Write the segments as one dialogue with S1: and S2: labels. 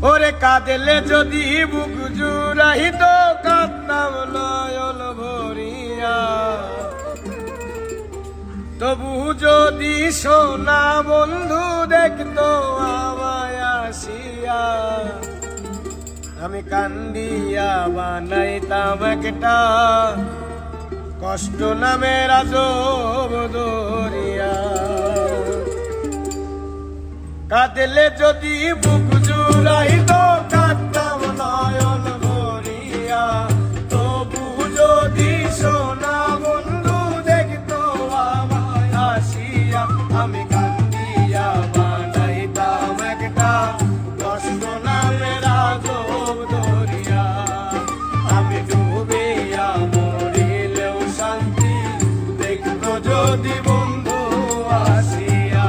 S1: ওরে কাঁদেলে যদি বুক জুড়াইত কাঁদতাম নয়ন ভরিয়া, তবু যদি সোনা বন্ধু দেখতো আমায় আসিয়া, আমি কান্দিয়া বানাইতাম একটা কষ্ট নামের আজব দরিয়া। কাঁদলে যদি বুক জুড়াইত কাঁদতাম নয়ন ভরিয়া, তবু যদি সোনা বন্ধু দেখতো আমায় আসিয়া, আমি কান্দিয়া বানাইতাম একটা কষ্ট নামের আজব দরিয়া। আমি ডুবিয়া মরিলেও শান্তি দেখতো যদি বন্ধু আসিয়া।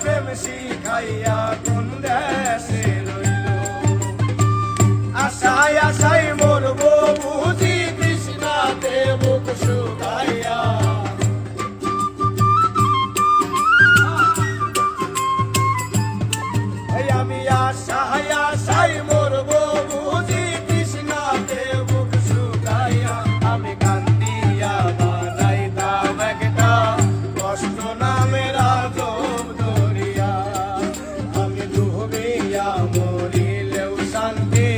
S1: প্রেম শিখাইয়া কোন দেশে রইল, আশায় আশায় মরবো বুঝি তৃষ্ণাতে বুক শুকাইয়া। আমি আশায় আশায় মরবো বুঝি তৃষ্ণাতে বুক শুকাইয়া। আমি কান্দিয়া বানাইতাম একটা কষ্ট নামের আজব দরিয়া। আমি ডুবিয়া মরিলেও শান্তি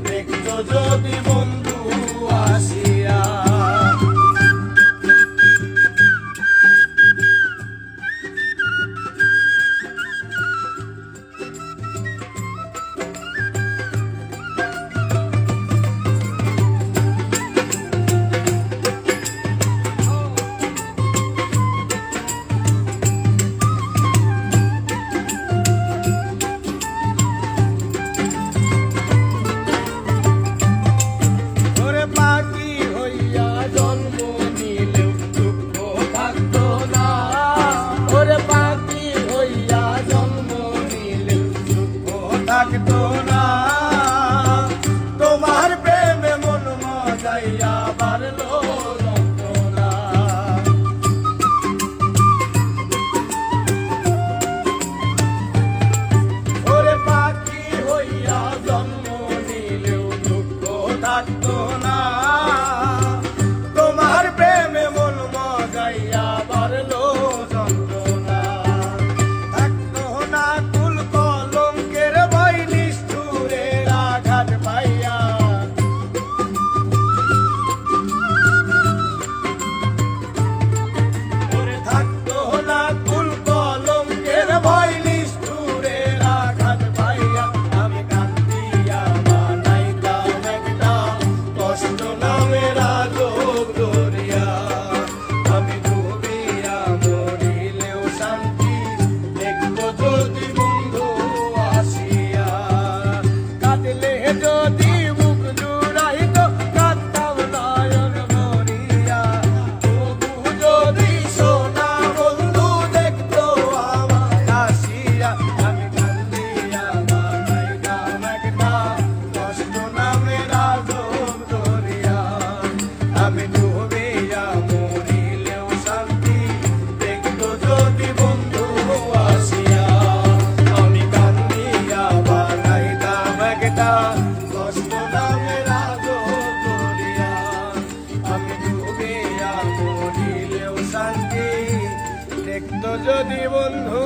S1: দেখতো যদি বন্ধু আসিয়া। থাকতো না তোমার প্রেমে মন মজাইয়া বাড়লো যন্ত্রণা। ওরে পাখি হইয়া জন্ম নিলেও দুঃখ থাকতো না, তোমার প্রেমে মন মজাইয়া বাড়লো যন্ত্রণা। থাকতো না কুল কলঙ্কের পাইয়া, ওরে থাকতো না কুল কলঙ্কের ভয় নিষ্ঠুরের আঘাত পাইয়া। আমি কান্দিয়া বানাইতাম একটা কষ্ট নামের আজব দরিয়া। আমি ডুবিয়া মরিলেও শান্তি দেখতো যদি বন্ধু আসিয়া। কাঁদলে যদি বুক জুড়াইত কাঁদতাম নয়ন ভরিয়া, তবু যদি সোনা বন্ধু দেখতো আমায় আসিয়া। আমি কান্দিয়া বানাইতাম একটা কষ্ট নামের আজব দরিয়া। আমি ডুবিয়া মরিলেও শান্তি দেখতো যদি বন্ধু আসিয়া। আমি কান্দিয়া বানাইতাম একটা কষ্ট নামের আজব দরিয়া। আমি ডুবিয়া মরিলেও শান্তি দেখতো যদি বন্ধু